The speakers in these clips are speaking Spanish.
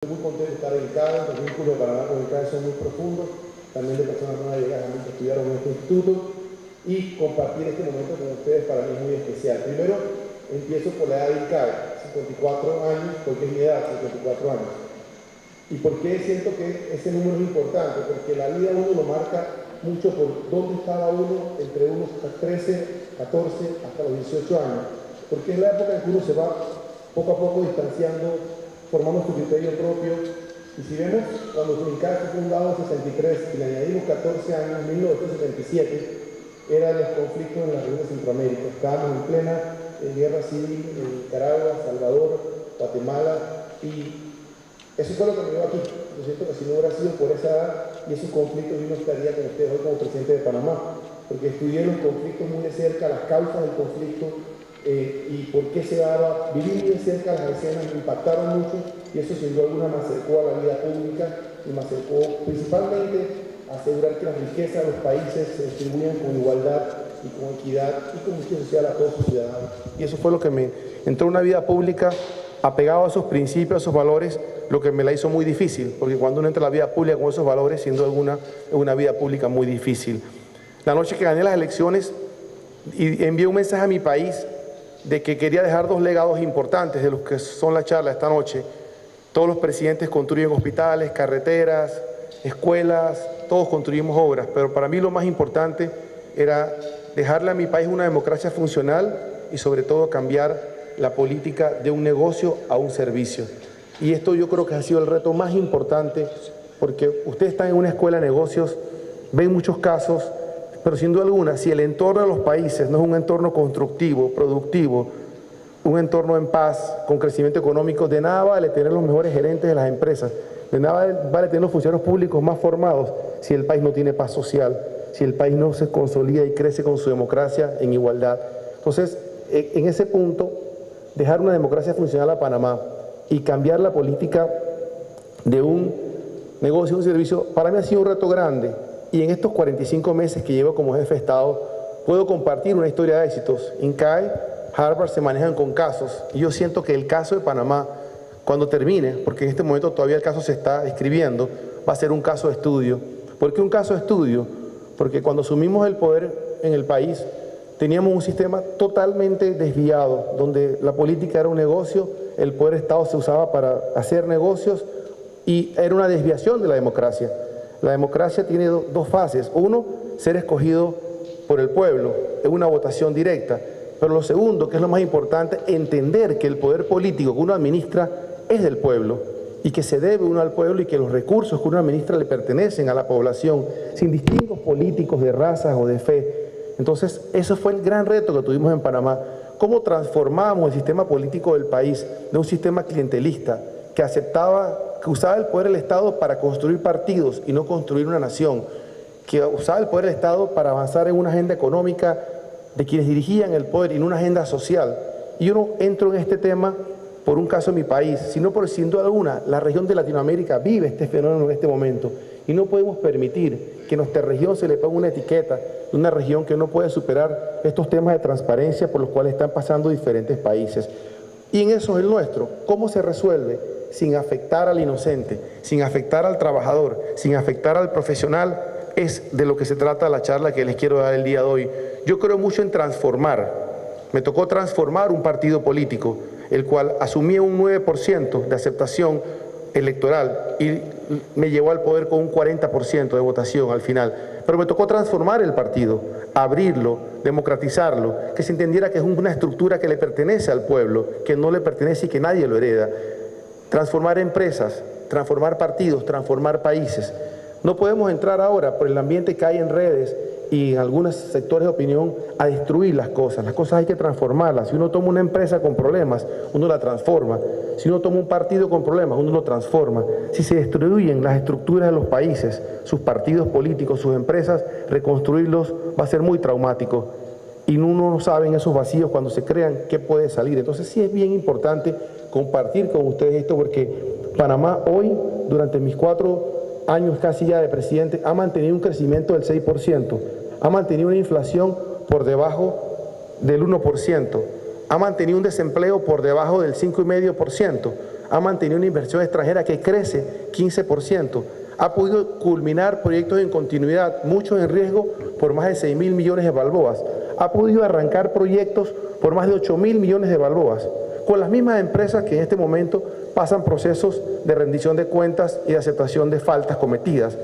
Estoy muy contento de estar en CAE, los vínculos de Panamá con el CAE son muy profundos, también de personas nuevas llegadas que estudiaron en este instituto, y compartir este momento con ustedes para mí es muy especial. Primero, empiezo por la edad del CAE, 54 años, porque es mi edad, 54 años. ¿Y por qué siento que ese número es importante? Porque la vida uno lo marca mucho por dónde estaba uno entre unos 13, 14 hasta los 18 años, porque es la época en que uno se va poco a poco distanciando, formando su criterio propio. Y si vemos, cuando el CAE fue fundado en 63 y le añadimos 14 años, 1977, eran los conflictos en la región de Centroamérica. Estábamos en plena guerra civil en Nicaragua, Salvador, Guatemala, y eso fue lo que me llevó aquí. Yo siento que si no hubiera sido por esa edad y esos conflictos, yo no estaría con ustedes hoy como presidente de Panamá, porque estudié los conflictos muy de cerca, las causas del conflicto, y por qué se daba, viví muy de cerca las escenas, me impactaron mucho, y eso sin duda alguna me acercó a la vida pública y me acercó principalmente a asegurar que las riquezas de los países se distribuyan con igualdad y con equidad y con justicia social a todos sus ciudadanos. Y eso fue lo que me entró en una vida pública apegado a esos principios, a esos valores, lo que me la hizo muy difícil, porque cuando uno entra a la vida pública con esos valores, sin duda alguna, es una vida pública muy difícil. La noche que gané las elecciones, y envié un mensaje a mi país de que quería dejar dos legados importantes de los que son la charla esta noche. Todos los presidentes construyen hospitales, carreteras, escuelas, todos construimos obras, pero para mí lo más importante era dejarle a mi país una democracia funcional y sobre todo cambiar la política de un negocio a un servicio. Y esto yo creo que ha sido el reto más importante, porque ustedes están en una escuela de negocios, ven muchos casos, pero sin duda alguna, si el entorno de los países no es un entorno constructivo, productivo, un entorno en paz, con crecimiento económico, de nada vale tener los mejores gerentes de las empresas, de nada vale tener los funcionarios públicos más formados si el país no tiene paz social, si el país no se consolida y crece con su democracia en igualdad. Entonces, en ese punto, dejar una democracia funcional a Panamá y cambiar la política de un negocio, un servicio, para mí ha sido un reto grande. Y en estos 45 meses que llevo como jefe de Estado, puedo compartir una historia de éxitos. En CAE, Harvard se manejan con casos, y yo siento que el caso de Panamá, cuando termine, porque en este momento todavía el caso se está escribiendo, va a ser un caso de estudio. ¿Por qué un caso de estudio? Porque cuando asumimos el poder en el país, teníamos un sistema totalmente desviado, donde la política era un negocio, el poder de Estado se usaba para hacer negocios, y era una desviación de la democracia. La democracia tiene dos fases. Uno, ser escogido por el pueblo, en una votación directa. Pero lo segundo, que es lo más importante, entender que el poder político que uno administra es del pueblo y que se debe uno al pueblo y que los recursos que uno administra le pertenecen a la población, sin distingos políticos de razas o de fe. Entonces, eso fue el gran reto que tuvimos en Panamá. ¿Cómo transformamos el sistema político del país de un sistema clientelista que usaba el poder del Estado para construir partidos y no construir una nación, que usaba el poder del Estado para avanzar en una agenda económica de quienes dirigían el poder y en una agenda social? Y yo no entro en este tema por un caso en mi país, sino por, sin duda alguna, la región de Latinoamérica vive este fenómeno en este momento y no podemos permitir que a nuestra región se le ponga una etiqueta de una región que no puede superar estos temas de transparencia por los cuales están pasando diferentes países. Y en eso es el nuestro. ¿Cómo se resuelve? Sin afectar al inocente, sin afectar al trabajador, sin afectar al profesional, es de lo que se trata la charla que les quiero dar el día de hoy. Yo creo mucho en transformar. Me tocó transformar un partido político, el cual asumía un 9% de aceptación electoral y me llevó al poder con un 40% de votación al final. Pero me tocó transformar el partido, abrirlo, democratizarlo, que se entendiera que es una estructura que le pertenece al pueblo, que no le pertenece y que nadie lo hereda. Transformar empresas, transformar partidos, transformar países. No podemos entrar ahora por el ambiente que hay en redes y en algunos sectores de opinión a destruir las cosas. Las cosas hay que transformarlas. Si uno toma una empresa con problemas, uno la transforma. Si uno toma un partido con problemas, uno lo transforma. Si se destruyen las estructuras de los países, sus partidos políticos, sus empresas, reconstruirlos va a ser muy traumático. Y uno no sabe en esos vacíos cuando se crean qué puede salir. Entonces sí es bien importante compartir con ustedes esto, porque Panamá hoy, durante mis 4 años casi ya de presidente, ha mantenido un crecimiento del 6%, ha mantenido una inflación por debajo del 1%, ha mantenido un desempleo por debajo del 5,5%, ha mantenido una inversión extranjera que crece 15%, ha podido culminar proyectos en continuidad, muchos en riesgo por más de 6.000 millones de balboas, ha podido arrancar proyectos por más de 8.000 millones de balboas, con las mismas empresas que en este momento pasan procesos de rendición de cuentas y de aceptación de faltas cometidas.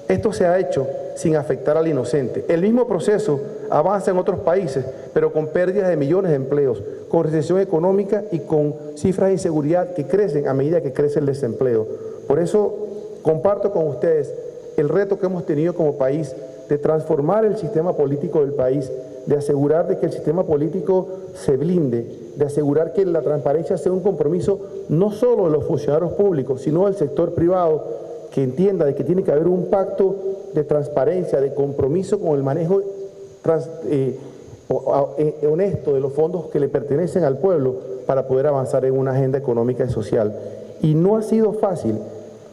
Esto se ha hecho sin afectar al inocente. El mismo proceso avanza en otros países, pero con pérdidas de millones de empleos, con recesión económica y con cifras de inseguridad que crecen a medida que crece el desempleo. Por eso comparto con ustedes el reto que hemos tenido como país de transformar el sistema político del país, de asegurar de que el sistema político se blinde, de asegurar que la transparencia sea un compromiso no solo de los funcionarios públicos, sino del sector privado, que entienda de que tiene que haber un pacto de transparencia, de compromiso con el manejo honesto de los fondos que le pertenecen al pueblo para poder avanzar en una agenda económica y social. Y no ha sido fácil.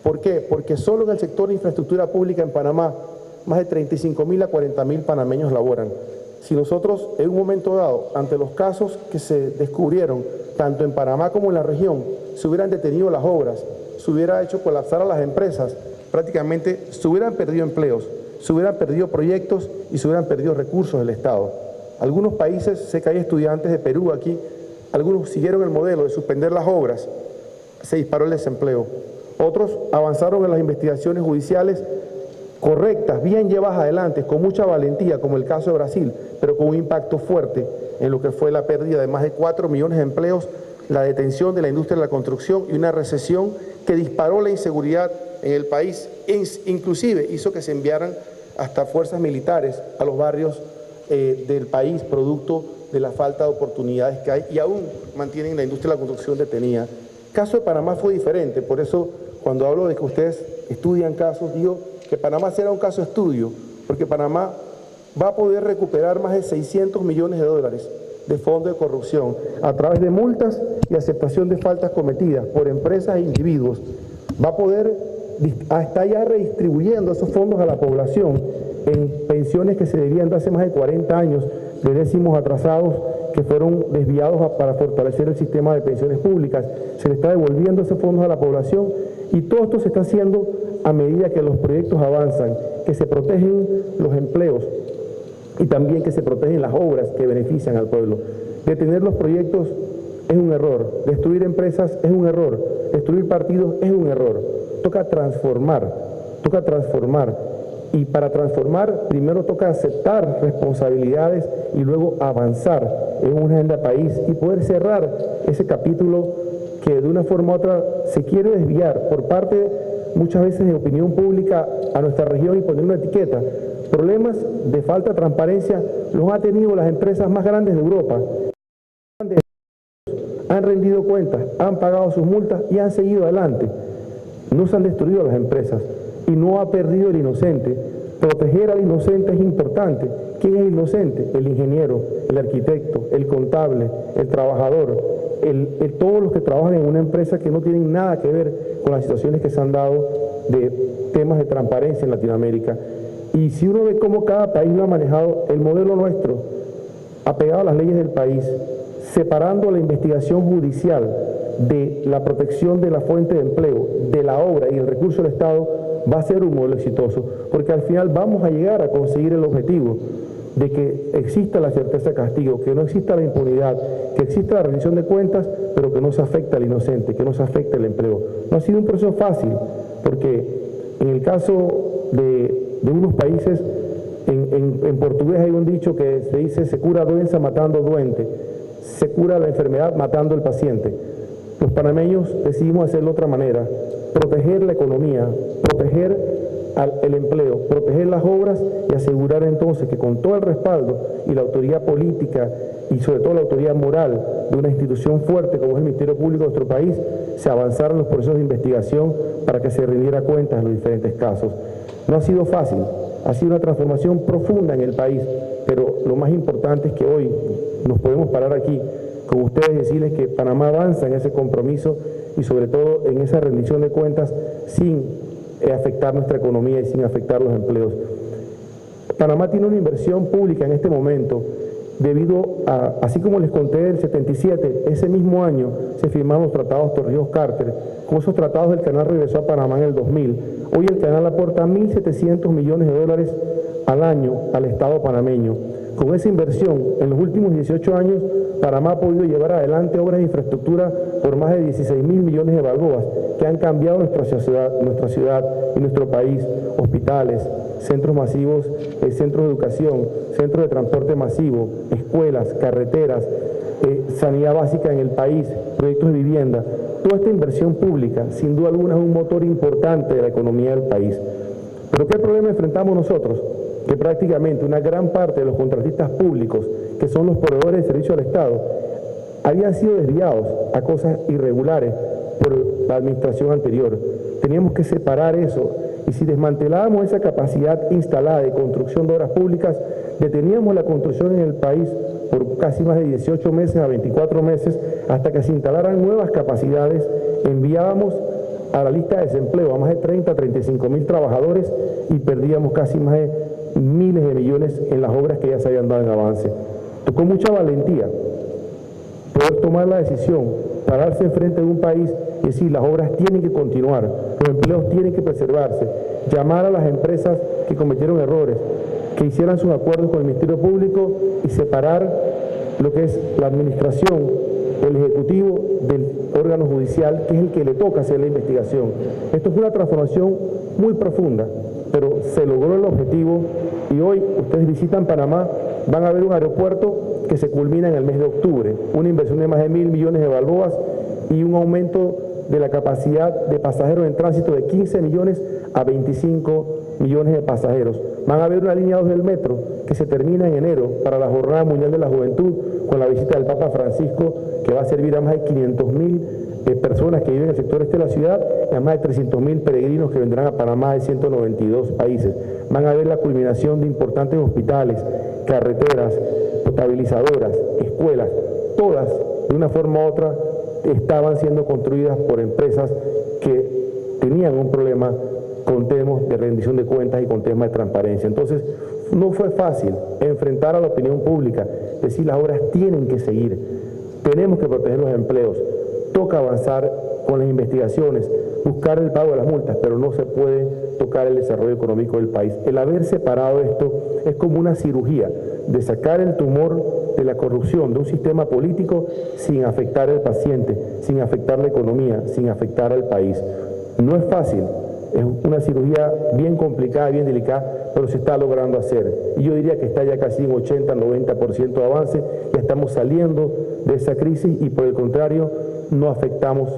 ¿Por qué? Porque solo en el sector de infraestructura pública en Panamá, más de 35.000 a 40.000 panameños laboran. Si nosotros en un momento dado, ante los casos que se descubrieron, tanto en Panamá como en la región, se hubieran detenido las obras, se hubiera hecho colapsar a las empresas, prácticamente se hubieran perdido empleos, se hubieran perdido proyectos y se hubieran perdido recursos del Estado. Algunos países, sé que hay estudiantes de Perú aquí, algunos siguieron el modelo de suspender las obras, se disparó el desempleo. Otros avanzaron en las investigaciones judiciales correctas, bien llevadas adelante, con mucha valentía, como el caso de Brasil, pero con un impacto fuerte en lo que fue la pérdida de más de 4 millones de empleos, la detención de la industria de la construcción y una recesión que disparó la inseguridad en el país, inclusive hizo que se enviaran hasta fuerzas militares a los barrios del país, producto de la falta de oportunidades que hay y aún mantienen la industria de la construcción detenida. El caso de Panamá fue diferente, por eso cuando hablo de que ustedes estudian casos, digo que Panamá será un caso de estudio, porque Panamá va a poder recuperar más de 600 millones de dólares de fondos de corrupción a través de multas y aceptación de faltas cometidas por empresas e individuos. Va a poder, está ya redistribuyendo esos fondos a la población en pensiones que se debían de hace más de 40 años, de décimos atrasados que fueron desviados para fortalecer el sistema de pensiones públicas. Se le está devolviendo esos fondos a la población y todo esto se está haciendo a medida que los proyectos avanzan, que se protegen los empleos y también que se protegen las obras que benefician al pueblo. Detener los proyectos es un error, destruir empresas es un error, destruir partidos es un error. Toca transformar. Y para transformar, primero toca aceptar responsabilidades y luego avanzar en una agenda país y poder cerrar ese capítulo que de una forma u otra se quiere desviar por parte muchas veces de opinión pública a nuestra región y poner una etiqueta. Problemas de falta de transparencia los han tenido las empresas más grandes de Europa. Han rendido cuentas, han pagado sus multas y han seguido adelante. No se han destruido las empresas y no ha perdido el inocente. Proteger al inocente es importante. ¿Quién es el inocente? El ingeniero, el arquitecto, el contable, el trabajador, todos los que trabajan en una empresa que no tienen nada que ver con las situaciones que se han dado de temas de transparencia en Latinoamérica. Y si uno ve cómo cada país lo ha manejado, el modelo nuestro, apegado a las leyes del país, separando la investigación judicial de la protección de la fuente de empleo, de la obra y el recurso del Estado, va a ser un modelo exitoso, porque al final vamos a llegar a conseguir el objetivo de que exista la certeza de castigo, que no exista la impunidad, que exista la rendición de cuentas, pero que no se afecte al inocente, que no se afecte el empleo. No ha sido un proceso fácil, porque en el caso de unos países, en portugués hay un dicho que se dice: se cura doença matando doente, se cura la enfermedad matando al paciente. Los panameños decidimos hacerlo de otra manera, proteger la economía, proteger el empleo, proteger las obras y asegurar entonces que con todo el respaldo y la autoridad política y sobre todo la autoridad moral de una institución fuerte como es el Ministerio Público de nuestro país, se avanzaron los procesos de investigación para que se rindiera cuentas en los diferentes casos. No ha sido fácil, ha sido una transformación profunda en el país, pero lo más importante es que hoy nos podemos parar aquí con ustedes y decirles que Panamá avanza en ese compromiso y sobre todo en esa rendición de cuentas sin afectar nuestra economía y sin afectar los empleos. Panamá tiene una inversión pública en este momento debido a, así como les conté del 77, ese mismo año se firmaron los tratados Torrijos-Carter. Con esos tratados el canal regresó a Panamá en el 2000. Hoy el canal aporta 1.700 millones de dólares al año al Estado panameño. Con esa inversión, en los últimos 18 años, Panamá ha podido llevar adelante obras de infraestructura por más de 16.000 millones de balboas que han cambiado nuestra ciudad y nuestro país. Hospitales, centros masivos, centros de educación, centros de transporte masivo, escuelas, carreteras, sanidad básica en el país, proyectos de vivienda. Toda esta inversión pública, sin duda alguna, es un motor importante de la economía del país. ¿Pero qué problema enfrentamos nosotros? Que prácticamente una gran parte de los contratistas públicos, que son los proveedores de servicio al Estado, habían sido desviados a cosas irregulares por la administración anterior. Teníamos que separar eso, y si desmantelábamos esa capacidad instalada de construcción de obras públicas, deteníamos la construcción en el país por casi más de 18 meses a 24 meses, hasta que se instalaran nuevas capacidades, enviábamos a la lista de desempleo a más de 30 a 35 mil trabajadores y perdíamos casi más de miles de millones en las obras que ya se habían dado en avance. Tocó mucha valentía poder tomar la decisión, pararse enfrente de un país y decir las obras tienen que continuar, los empleos tienen que preservarse, llamar a las empresas que cometieron errores, que hicieran sus acuerdos con el Ministerio Público y separar lo que es la administración, el ejecutivo del órgano judicial, que es el que le toca hacer la investigación. Esto es una transformación muy profunda, pero se logró el objetivo y hoy ustedes visitan Panamá, van a ver un aeropuerto que se culmina en el mes de octubre, una inversión de más de 1.000 millones de balboas y un aumento de la capacidad de pasajeros en tránsito de 15 millones a 25 millones de pasajeros. Van a ver una línea 2 del metro que se termina en enero para la Jornada Mundial de la Juventud con la visita del Papa Francisco, que va a servir a más de 500.000 personas que viven en el sector este de la ciudad y a más de 300.000 peregrinos que vendrán a Panamá de 192 países. Van a ver la culminación de importantes hospitales, carreteras, potabilizadoras, escuelas, todas de una forma u otra estaban siendo construidas por empresas que tenían un problema con temas de rendición de cuentas y con temas de transparencia. Entonces, no fue fácil enfrentar a la opinión pública, decir las obras tienen que seguir, tenemos que proteger los empleos, toca avanzar con las investigaciones, buscar el pago de las multas, pero no se puede tocar el desarrollo económico del país. El haber separado esto es como una cirugía de sacar el tumor de la corrupción de un sistema político sin afectar al paciente, sin afectar la economía, sin afectar al país. No es fácil, es una cirugía bien complicada, bien delicada, pero se está logrando hacer. Y yo diría que está ya casi en 80-90% de avance, ya estamos saliendo de esa crisis y por el contrario no afectamos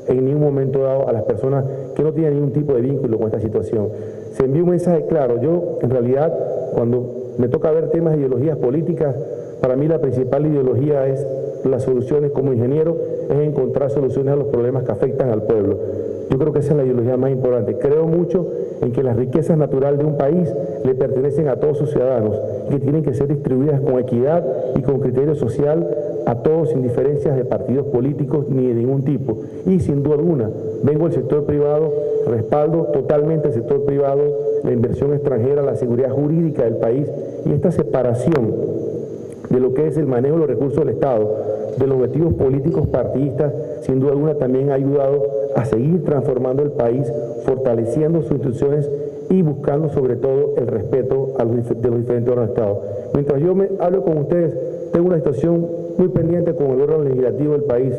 en ningún momento dado a las personas que no tienen ningún tipo de vínculo con esta situación. Se envió un mensaje claro. Yo, en realidad, cuando me toca ver temas de ideologías políticas, para mí la principal ideología es las soluciones como ingeniero, es encontrar soluciones a los problemas que afectan al pueblo. Yo creo que esa es la ideología más importante. Creo mucho en que las riquezas naturales de un país le pertenecen a todos sus ciudadanos y que tienen que ser distribuidas con equidad y con criterio social a todos sin diferencias de partidos políticos ni de ningún tipo. Y sin duda alguna, vengo del sector privado, respaldo totalmente el sector privado, la inversión extranjera, la seguridad jurídica del país y esta separación de lo que es el manejo de los recursos del Estado, de los objetivos políticos partidistas, sin duda alguna también ha ayudado a seguir transformando el país, fortaleciendo sus instituciones y buscando sobre todo el respeto de los diferentes órganos del Estado. Mientras yo hablo con ustedes, tengo una situación muy pendiente con el órgano legislativo del país,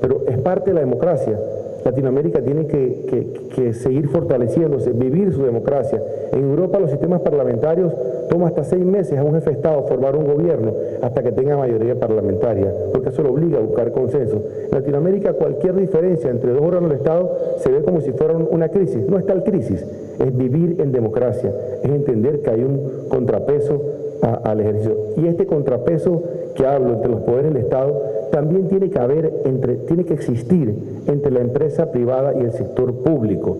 pero es parte de la democracia. Latinoamérica tiene que seguir fortaleciéndose, vivir su democracia. En Europa los sistemas parlamentarios toma hasta 6 meses a un jefe de Estado formar un gobierno hasta que tenga mayoría parlamentaria, porque eso lo obliga a buscar consenso. En Latinoamérica cualquier diferencia entre dos órganos del Estado se ve como si fuera una crisis. No es tal crisis, es vivir en democracia, es entender que hay un contrapeso al ejercicio. Y este contrapeso que hablo entre los poderes del Estado también tiene que existir entre la empresa privada y el sector público.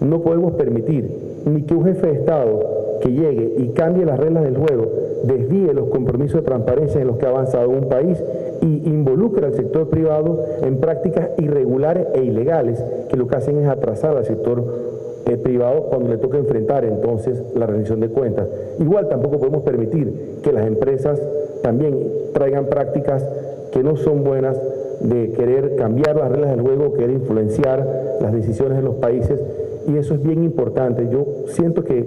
No podemos permitir ni que un jefe de Estado que llegue y cambie las reglas del juego, desvíe los compromisos de transparencia en los que ha avanzado un país y involucre al sector privado en prácticas irregulares e ilegales, que lo que hacen es atrasar al sector privado cuando le toca enfrentar entonces la rendición de cuentas. Igual tampoco podemos permitir que las empresas también traigan prácticas que no son buenas, de querer cambiar las reglas del juego, querer influenciar las decisiones de los países, y eso es bien importante. Yo siento que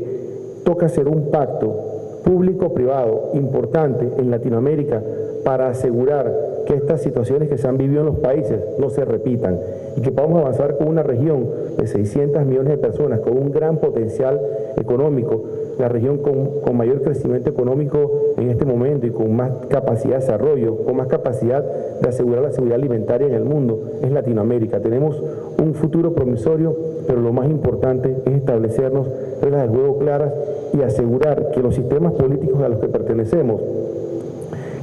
toca hacer un pacto público-privado importante en Latinoamérica para asegurar que estas situaciones que se han vivido en los países no se repitan y que podamos avanzar con una región de 600 millones de personas con un gran potencial económico, la región con mayor crecimiento económico en este momento y con más capacidad de desarrollo, con más capacidad de asegurar la seguridad alimentaria en el mundo, es Latinoamérica. Tenemos un futuro promisorio, pero lo más importante es establecernos reglas del juego claras y asegurar que los sistemas políticos a los que pertenecemos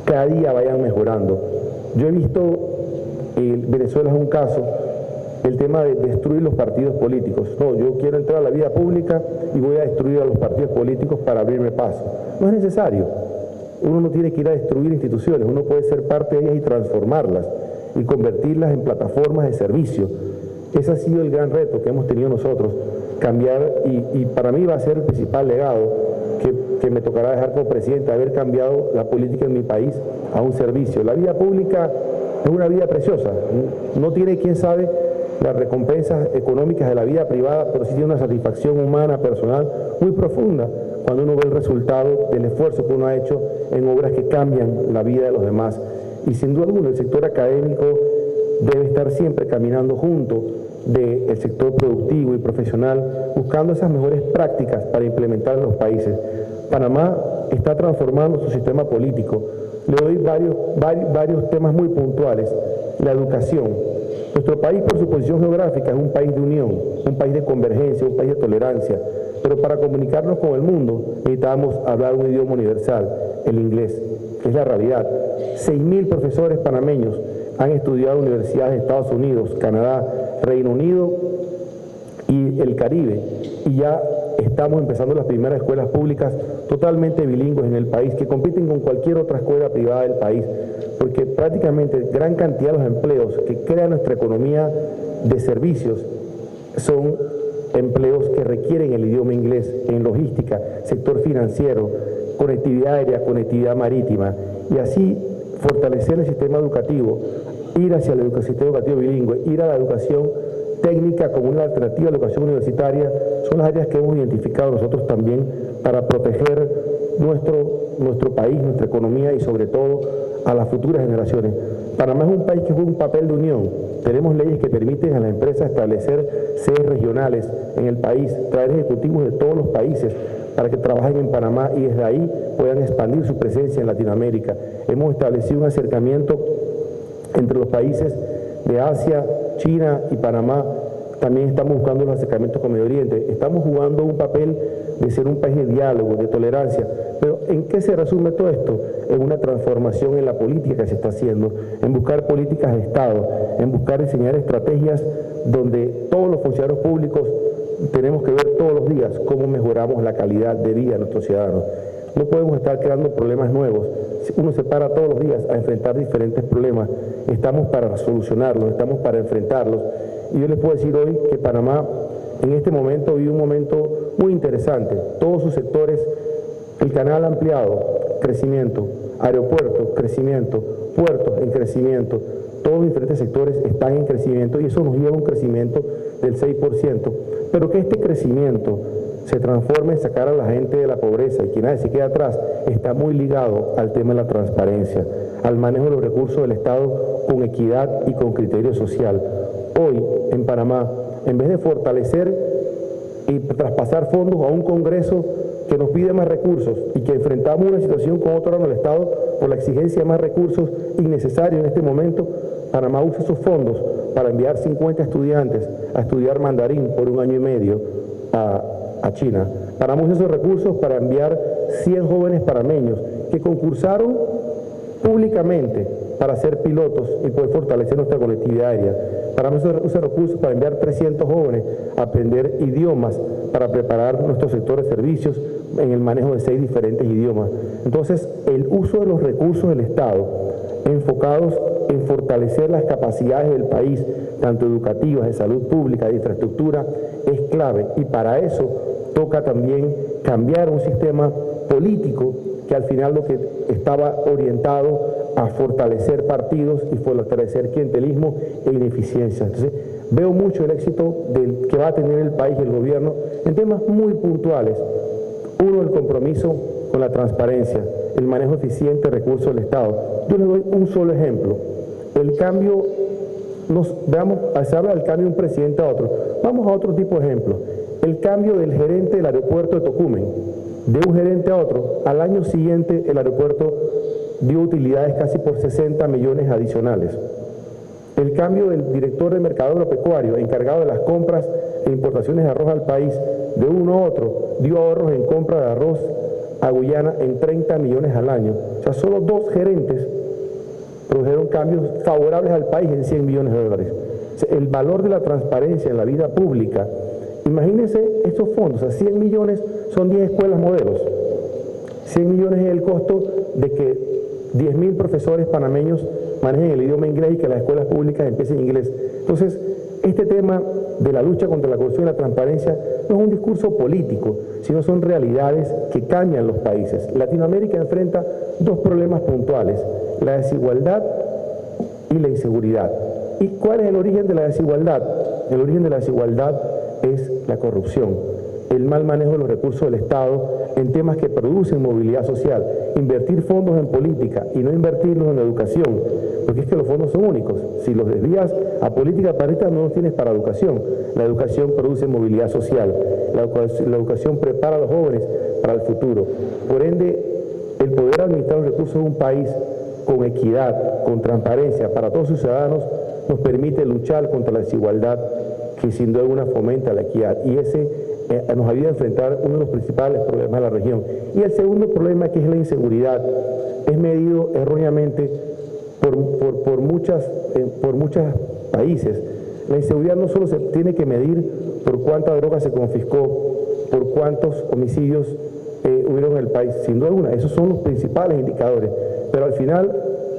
cada día vayan mejorando. Yo he visto, Venezuela es un caso, el tema de destruir los partidos políticos. No, yo quiero entrar a la vida pública y voy a destruir a los partidos políticos para abrirme paso. No es necesario. Uno no tiene que ir a destruir instituciones, uno puede ser parte de ellas y transformarlas y convertirlas en plataformas de servicio. Ese ha sido el gran reto que hemos tenido nosotros, cambiar, y para mí va a ser el principal legado que me tocará dejar como presidente, haber cambiado la política en mi país a un servicio. La vida pública es una vida preciosa, no tiene, quién sabe, las recompensas económicas de la vida privada, pero sí tiene una satisfacción humana, personal, muy profunda cuando uno ve el resultado del esfuerzo que uno ha hecho en obras que cambian la vida de los demás. Y sin duda alguna el sector académico debe estar siempre caminando junto del sector productivo y profesional, buscando esas mejores prácticas para implementar en los países. Panamá está transformando su sistema político. Le doy varios temas muy puntuales. La educación. Nuestro país, por su posición geográfica, es un país de unión, un país de convergencia, un país de tolerancia, pero para comunicarnos con el mundo necesitamos hablar un idioma universal, el inglés, que es la realidad. 6.000 profesores panameños han estudiado en universidades de Estados Unidos, Canadá, Reino Unido y el Caribe, y ya estamos empezando las primeras escuelas públicas totalmente bilingües en el país, que compiten con cualquier otra escuela privada del país, porque prácticamente gran cantidad de los empleos que crea nuestra economía de servicios son empleos que requieren el idioma inglés en logística, sector financiero, conectividad aérea, conectividad marítima, y así fortalecer el sistema educativo, ir hacia el sistema educativo bilingüe, ir a la educación técnica como una alternativa a la educación universitaria, son las áreas que hemos identificado nosotros también para proteger nuestro país, nuestra economía y sobre todo a las futuras generaciones. Panamá es un país que juega un papel de unión. Tenemos leyes que permiten a las empresas establecer sedes regionales en el país, traer ejecutivos de todos los países para que trabajen en Panamá y desde ahí puedan expandir su presencia en Latinoamérica. Hemos establecido un acercamiento entre los países de Asia, China y Panamá. También estamos buscando los acercamientos con Medio Oriente. Estamos jugando un papel de ser un país de diálogo, de tolerancia. Pero ¿en qué se resume todo esto? En una transformación en la política que se está haciendo, en buscar políticas de Estado, en buscar diseñar estrategias donde todos los funcionarios públicos tenemos que ver todos los días cómo mejoramos la calidad de vida de nuestros ciudadanos. No podemos estar creando problemas nuevos. Uno se para todos los días a enfrentar diferentes problemas. Estamos para solucionarlos, estamos para enfrentarlos. Y yo les puedo decir hoy que Panamá en este momento vive un momento muy interesante. Todos sus sectores, el canal ampliado, crecimiento, aeropuertos, crecimiento, puertos en crecimiento, todos los diferentes sectores están en crecimiento y eso nos lleva a un crecimiento del 6%. Pero que este crecimiento se transforme en sacar a la gente de la pobreza y que nadie se quede atrás, está muy ligado al tema de la transparencia, al manejo de los recursos del Estado con equidad y con criterio social. Hoy, en Panamá, en vez de fortalecer y traspasar fondos a un Congreso que nos pide más recursos y que enfrentamos una situación con otro órgano del Estado por la exigencia de más recursos innecesarios en este momento, Panamá usa esos fondos para enviar 50 estudiantes a estudiar mandarín por 1 año y medio a China. Panamá usa esos recursos para enviar 100 jóvenes panameños que concursaron públicamente para ser pilotos y poder fortalecer nuestra conectividad aérea. Panamá usa recursos para enviar 300 jóvenes a aprender idiomas para preparar nuestro sector de servicios en el manejo de 6 diferentes idiomas. Entonces, el uso de los recursos del Estado enfocados en fortalecer las capacidades del país, tanto educativas, de salud pública, de infraestructura, es clave. Y para eso toca también cambiar un sistema político que al final lo que estaba orientado a fortalecer partidos y fortalecer clientelismo e ineficiencia. Entonces, veo mucho el éxito que va a tener el país y el gobierno en temas muy puntuales. Uno, el compromiso con la transparencia, el manejo eficiente de recursos del Estado. Yo les doy un solo ejemplo. El cambio, se habla del cambio de un presidente a otro. Vamos a otro tipo de ejemplo. El cambio del gerente del aeropuerto de Tocumen, de un gerente a otro. Al año siguiente el aeropuerto dio utilidades casi por 60 millones adicionales. El cambio del director de mercado agropecuario, encargado de las compras e importaciones de arroz al país, de uno a otro, dio ahorros en compra de arroz a Guyana en 30 millones al año. O sea, solo dos gerentes produjeron cambios favorables al país en 100 millones de dólares. O sea, el valor de la transparencia en la vida pública, imagínense estos fondos, o sea, 100 millones son 10 escuelas modelos. 100 millones es el costo de que 10.000 profesores panameños manejen el idioma inglés y que las escuelas públicas empiecen inglés. Entonces, este tema de la lucha contra la corrupción y la transparencia no es un discurso político, sino son realidades que cambian los países. Latinoamérica enfrenta dos problemas puntuales: la desigualdad y la inseguridad. ¿Y cuál es el origen de la desigualdad? El origen de la desigualdad es la corrupción, el mal manejo de los recursos del Estado en temas que producen movilidad social, invertir fondos en política y no invertirlos en educación, porque es que los fondos son únicos. Si los desvías a política partidista no los tienes para educación. La educación produce movilidad social, la educación prepara a los jóvenes para el futuro. Por ende, el poder administrar los recursos de un país con equidad, con transparencia para todos sus ciudadanos, nos permite luchar contra la desigualdad que sin duda alguna fomenta la equidad, y ese nos ayuda a enfrentar uno de los principales problemas de la región. Y el segundo problema, que es la inseguridad, es medido erróneamente por muchos países. La inseguridad no solo se tiene que medir por cuánta droga se confiscó, por cuántos homicidios hubieron en el país, sin duda alguna, esos son los principales indicadores, pero al final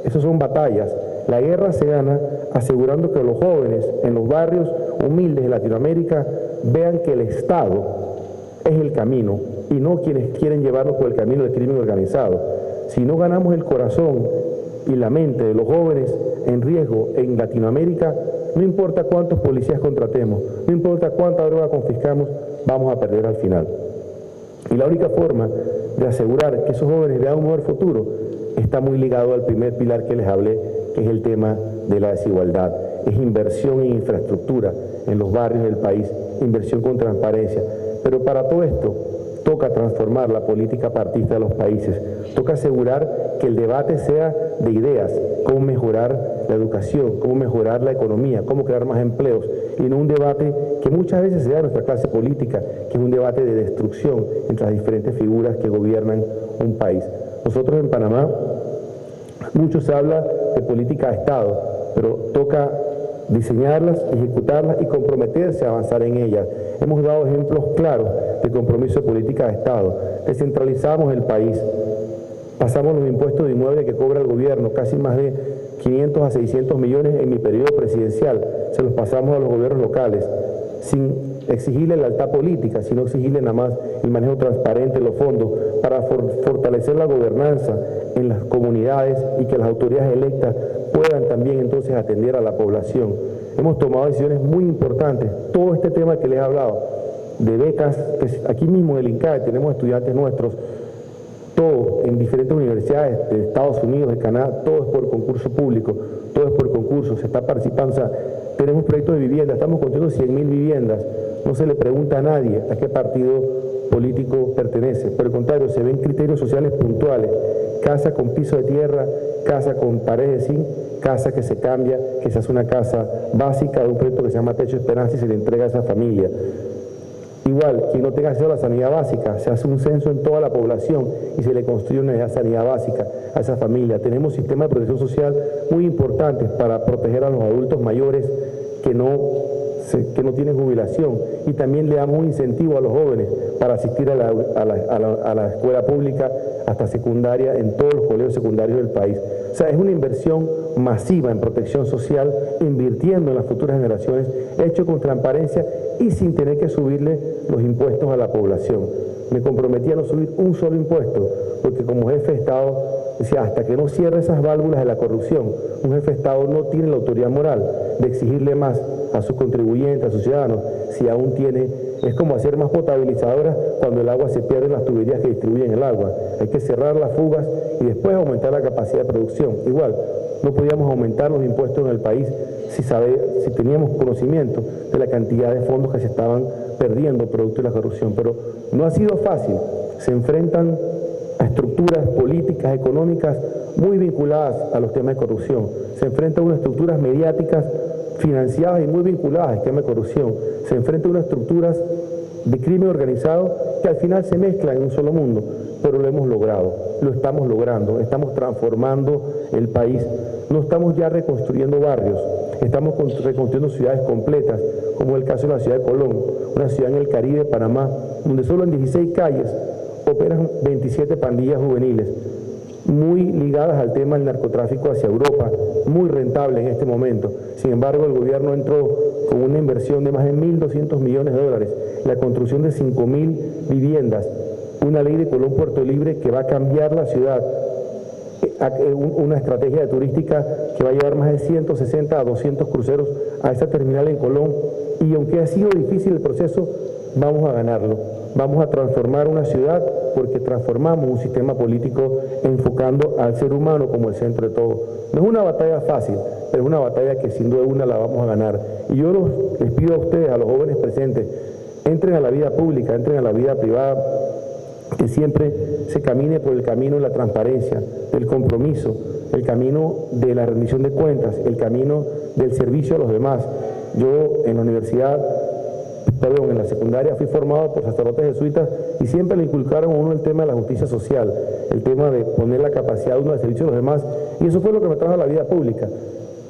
esos son batallas. La guerra se gana asegurando que los jóvenes en los barrios humildes de Latinoamérica vean que el Estado es el camino y no quienes quieren llevarnos por el camino del crimen organizado. Si no ganamos el corazón y la mente de los jóvenes en riesgo en Latinoamérica, no importa cuántos policías contratemos, no importa cuánta droga confiscamos, vamos a perder al final. Y la única forma de asegurar que esos jóvenes vean un mejor futuro está muy ligado al primer pilar que les hablé, que es el tema de la desigualdad. Es inversión en infraestructura en los barrios del país, inversión con transparencia. Pero para todo esto toca transformar la política partidista de los países, toca asegurar que el debate sea de ideas, cómo mejorar la educación, cómo mejorar la economía, cómo crear más empleos, y no un debate que muchas veces se da en nuestra clase política, que es un debate de destrucción entre las diferentes figuras que gobiernan un país. Nosotros en Panamá, mucho se habla de política de Estado, pero toca diseñarlas, ejecutarlas y comprometerse a avanzar en ellas. Hemos dado ejemplos claros de compromiso de política de Estado. Descentralizamos el país, pasamos los impuestos de inmueble que cobra el gobierno, casi más de 500 a 600 millones en mi periodo presidencial, se los pasamos a los gobiernos locales, sin exigirle lealtad política, sino exigirle nada más el manejo transparente de los fondos para fortalecer la gobernanza en las comunidades y que las autoridades electas puedan también entonces atender a la población. Hemos tomado decisiones muy importantes. Todo este tema que les he hablado, de becas, que aquí mismo en el INCAE tenemos estudiantes nuestros, todo en diferentes universidades de Estados Unidos, de Canadá, todo es por concurso público, todo es por concurso, se está participando. O sea, tenemos proyectos de vivienda, estamos construyendo 100.000 viviendas, no se le pregunta a nadie a qué partido político pertenece, por el contrario, se ven criterios sociales puntuales: casa con piso de tierra, casa con paredes de zinc, casa que se cambia, que se hace una casa básica de un proyecto que se llama Techo Esperanza y se le entrega a esa familia. Igual, quien no tenga acceso a la sanidad básica, se hace un censo en toda la población y se le construye una sanidad básica a esa familia. Tenemos sistemas de protección social muy importantes para proteger a los adultos mayores que no tienen jubilación, y también le damos un incentivo a los jóvenes para asistir a la escuela pública hasta secundaria en todos los colegios secundarios del país. O sea, es una inversión masiva en protección social, invirtiendo en las futuras generaciones, hecho con transparencia y sin tener que subirle los impuestos a la población. me comprometí a no subir un solo impuesto, porque como jefe de Estado decía, hasta que no cierre esas válvulas de la corrupción, un jefe de Estado no tiene la autoridad moral de exigirle más a sus contribuyentes, a sus ciudadanos, si aún tiene, es como hacer más potabilizadoras cuando el agua se pierde en las tuberías que distribuyen el agua. Hay que cerrar las fugas y después aumentar la capacidad de producción. Igual, no podíamos aumentar los impuestos en el país si teníamos conocimiento de la cantidad de fondos que se estaban perdiendo producto de la corrupción. Pero no ha sido fácil. Se enfrentan a estructuras políticas, económicas muy vinculadas a los temas de corrupción. Se enfrentan a unas estructuras mediáticas financiadas y muy vinculadas al tema de corrupción. Se enfrentan a unas estructuras de crimen organizado que al final se mezclan en un solo mundo, pero lo hemos logrado, lo estamos logrando, estamos transformando el país, no estamos ya reconstruyendo barrios, estamos reconstruyendo ciudades completas, como el caso de la ciudad de Colón, una ciudad en el Caribe de Panamá, donde solo en 16 calles operan 27 pandillas juveniles, muy ligadas al tema del narcotráfico hacia Europa, muy rentable en este momento. Sin embargo, el gobierno entró con una inversión de más de 1.200 millones de dólares, la construcción de 5.000 viviendas, una ley de Colón Puerto Libre que va a cambiar la ciudad, una estrategia turística que va a llevar más de 160 a 200 cruceros a esa terminal en Colón, y aunque ha sido difícil el proceso, vamos a ganarlo. Vamos a transformar una ciudad porque transformamos un sistema político enfocando al ser humano como el centro de todo. No es una batalla fácil, pero es una batalla que sin duda alguna la vamos a ganar. Y yo les pido a ustedes, a los jóvenes presentes, entren a la vida pública, entren a la vida privada, que siempre se camine por el camino de la transparencia, del compromiso, el camino de la rendición de cuentas, el camino del servicio a los demás. Yo en la en la secundaria fui formado por sacerdotes jesuitas y siempre le inculcaron a uno el tema de la justicia social, el tema de poner la capacidad de uno al servicio de los demás, y eso fue lo que me trajo a la vida pública.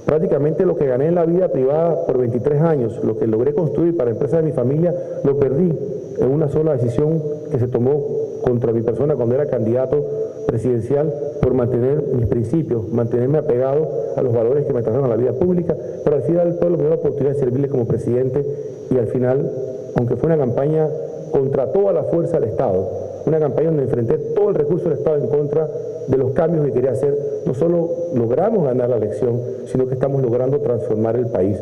Prácticamente lo que gané en la vida privada por 23 años, lo que logré construir para empresas de mi familia, lo perdí en una sola decisión que se tomó contra mi persona cuando era candidato presidencial por mantener mis principios, mantenerme apegado a los valores que me trajeron a la vida pública, pero al final el pueblo me dio la oportunidad de servirle como presidente y al final, aunque fue una campaña contra toda la fuerza del Estado, una campaña donde enfrenté todo el recurso del Estado en contra de los cambios que quería hacer, no solo logramos ganar la elección, sino que estamos logrando transformar el país,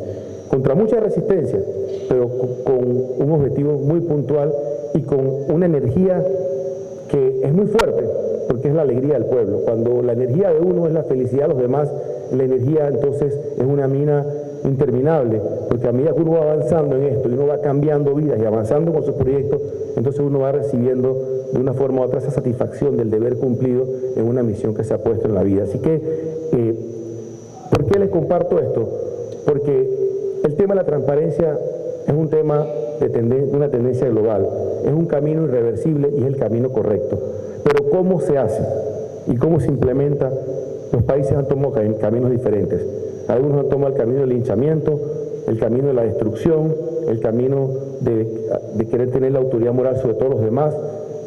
contra mucha resistencia, pero con un objetivo muy puntual y con una energía que es muy fuerte, porque es la alegría del pueblo. Cuando la energía de uno es la felicidad de los demás, la energía entonces es una mina interminable, porque a medida que uno va avanzando en esto y uno va cambiando vidas y avanzando con sus proyectos, entonces uno va recibiendo de una forma u otra esa satisfacción del deber cumplido en una misión que se ha puesto en la vida. Así que, ¿por qué les comparto esto? Porque el tema de la transparencia es un tema de una tendencia global, es un camino irreversible y es el camino correcto. Pero ¿cómo se hace y cómo se implementa? Los países han tomado caminos diferentes. Algunos han tomado el camino del linchamiento, el camino de la destrucción, el camino de querer tener la autoridad moral sobre todos los demás,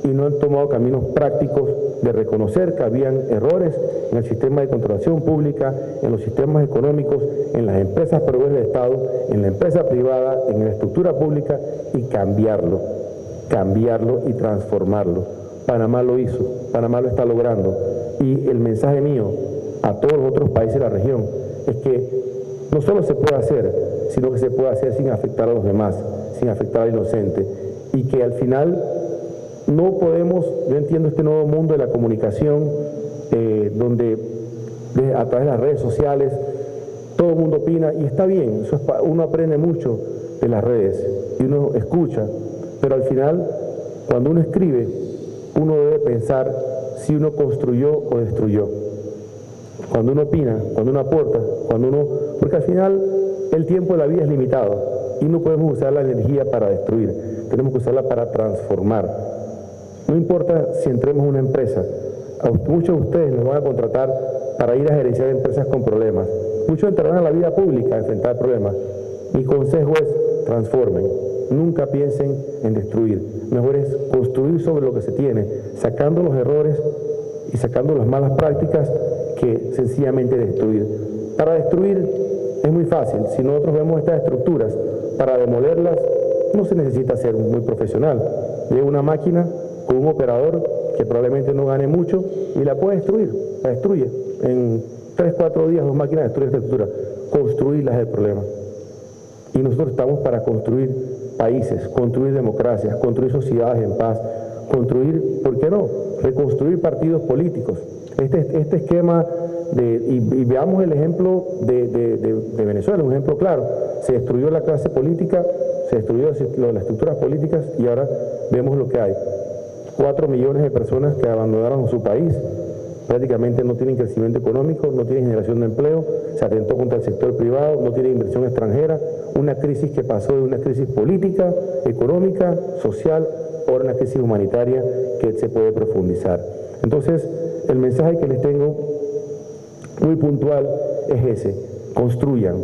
y no han tomado caminos prácticos de reconocer que habían errores en el sistema de contratación pública, en los sistemas económicos, en las empresas proveedoras del Estado, en la empresa privada, en la estructura pública, y cambiarlo y transformarlo. Panamá lo hizo, Panamá lo está logrando, y el mensaje mío a todos los otros países de la región es que no solo se puede hacer, sino que se puede hacer sin afectar a los demás, sin afectar al inocente, y que al final no podemos, yo entiendo este nuevo mundo de la comunicación, donde a través de las redes sociales todo el mundo opina, y está bien, uno aprende mucho de las redes, y uno escucha, pero al final, cuando uno escribe, uno debe pensar si uno construyó o destruyó. Cuando uno opina, cuando uno aporta, porque al final el tiempo de la vida es limitado y no podemos usar la energía para destruir, tenemos que usarla para transformar. No importa si entremos en una empresa, muchos de ustedes nos van a contratar para ir a gerenciar empresas con problemas, muchos entrarán a la vida pública a enfrentar problemas. Mi consejo es: transformen, nunca piensen en destruir, mejor es construir sobre lo que se tiene, sacando los errores y sacando las malas prácticas, que sencillamente destruir. Para destruir es muy fácil. Si nosotros vemos estas estructuras, para demolerlas no se necesita ser muy profesional. Llega una máquina con un operador que probablemente no gane mucho y la puede destruir, la destruye. En 3, 4 días 2 máquinas destruyen esta estructura. Construirlas es el problema. Y nosotros estamos para construir países, construir democracias, construir sociedades en paz, construir, ¿por qué no?, reconstruir partidos políticos. Este esquema y veamos el ejemplo de Venezuela, un ejemplo claro. Se destruyó la clase política, se destruyó las estructuras políticas y ahora vemos lo que hay. 4 millones de personas que abandonaron su país, prácticamente no tienen crecimiento económico, no tienen generación de empleo, se atentó contra el sector privado, no tiene inversión extranjera, una crisis que pasó de una crisis política, económica, social, ahora una crisis humanitaria que se puede profundizar. Entonces, el mensaje que les tengo muy puntual es ese: construyan.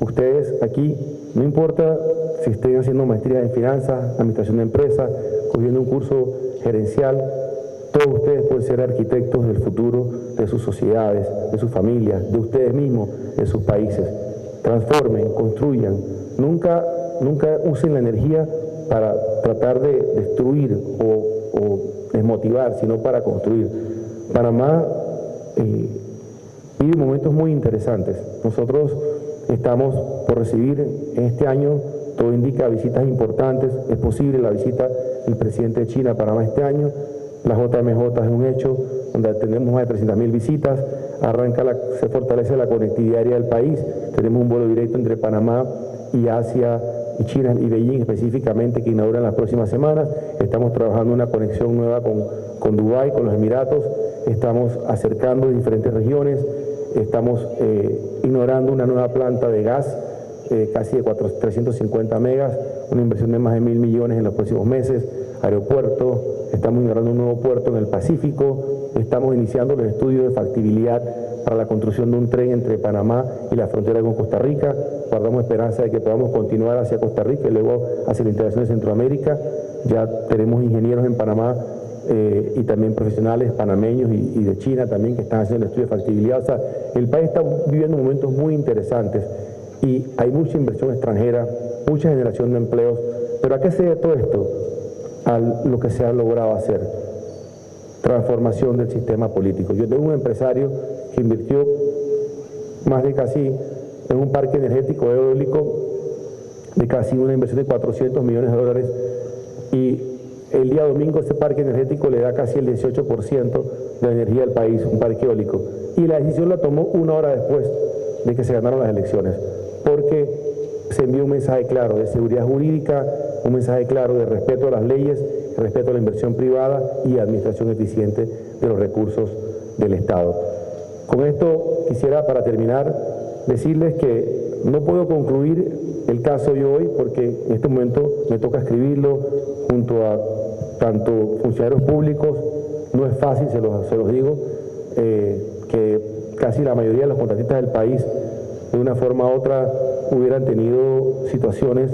Ustedes aquí, no importa si estén haciendo maestría en finanzas, administración de empresas, cogiendo un curso gerencial, todos ustedes pueden ser arquitectos del futuro de sus sociedades, de sus familias, de ustedes mismos, de sus países. Transformen, construyan. Nunca usen la energía para tratar de destruir o desmotivar, sino para construir. Panamá vive momentos muy interesantes. Nosotros estamos por recibir en este año, todo indica, visitas importantes. Es posible la visita del presidente de China a Panamá este año. La JMJ es un hecho, donde tenemos más de 300.000 visitas. Se fortalece la conectividad aérea del país. Tenemos un vuelo directo entre Panamá y Asia, y China y Beijing específicamente, que inaugura en las próximas semanas. Estamos trabajando una conexión nueva con Dubái, con los Emiratos. Estamos acercando diferentes regiones. Estamos inaugurando una nueva planta de gas, casi de 350 megas, una inversión de más de 1.000 millones en los próximos meses. Aeropuerto, estamos inaugurando un nuevo puerto en el Pacífico. Estamos iniciando los estudios de factibilidad para la construcción de un tren entre Panamá y la frontera con Costa Rica. Guardamos esperanza de que podamos continuar hacia Costa Rica y luego hacia la integración de Centroamérica. Ya tenemos ingenieros en Panamá y también profesionales panameños y de China también que están haciendo estudios de factibilidad. O sea, el país está viviendo momentos muy interesantes y hay mucha inversión extranjera, mucha generación de empleos. ¿Pero a qué se debe todo esto? A lo que se ha logrado hacer: transformación del sistema político. Yo tengo un empresario que invirtió más de casi en un parque energético eólico de casi una inversión de 400 millones de dólares, y el día domingo ese parque energético le da casi el 18% de la energía del país, un parque eólico, y la decisión la tomó 1 hora después de que se ganaron las elecciones, porque se envió un mensaje claro de seguridad jurídica, un mensaje claro de respeto a las leyes, respeto a la inversión privada y administración eficiente de los recursos del Estado. Con esto quisiera, para terminar, decirles que no puedo concluir el caso yo hoy porque en este momento me toca escribirlo junto a tanto funcionarios públicos. No es fácil, se los digo, que casi la mayoría de los contratistas del país de una forma u otra hubieran tenido situaciones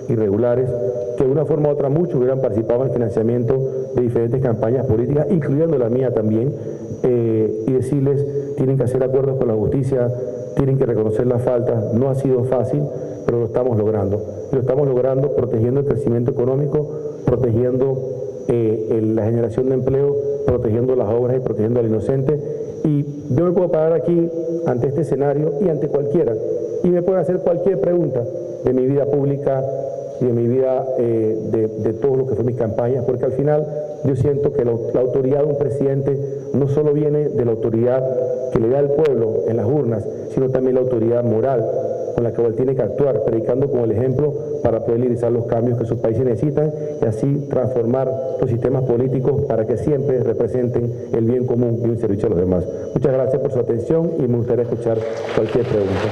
irregulares, que de una forma u otra muchos hubieran participado en el financiamiento de diferentes campañas políticas, incluyendo la mía también, y decirles: tienen que hacer acuerdos con la justicia, tienen que reconocer las faltas. No ha sido fácil, pero lo estamos logrando. Lo estamos logrando protegiendo el crecimiento económico, protegiendo la generación de empleo, protegiendo las obras y protegiendo al inocente. Y yo me puedo parar aquí ante este escenario y ante cualquiera, y me pueden hacer cualquier pregunta de mi vida pública y de mi vida, de todo lo que fue mis campañas, porque al final yo siento que la autoridad de un presidente no solo viene de la autoridad que le da el pueblo en las urnas, sino también la autoridad moral con la que él tiene que actuar, predicando con el ejemplo para poder realizar los cambios que sus países necesitan y así transformar los sistemas políticos para que siempre representen el bien común y un servicio a los demás. Muchas gracias por su atención y me gustaría escuchar cualquier pregunta.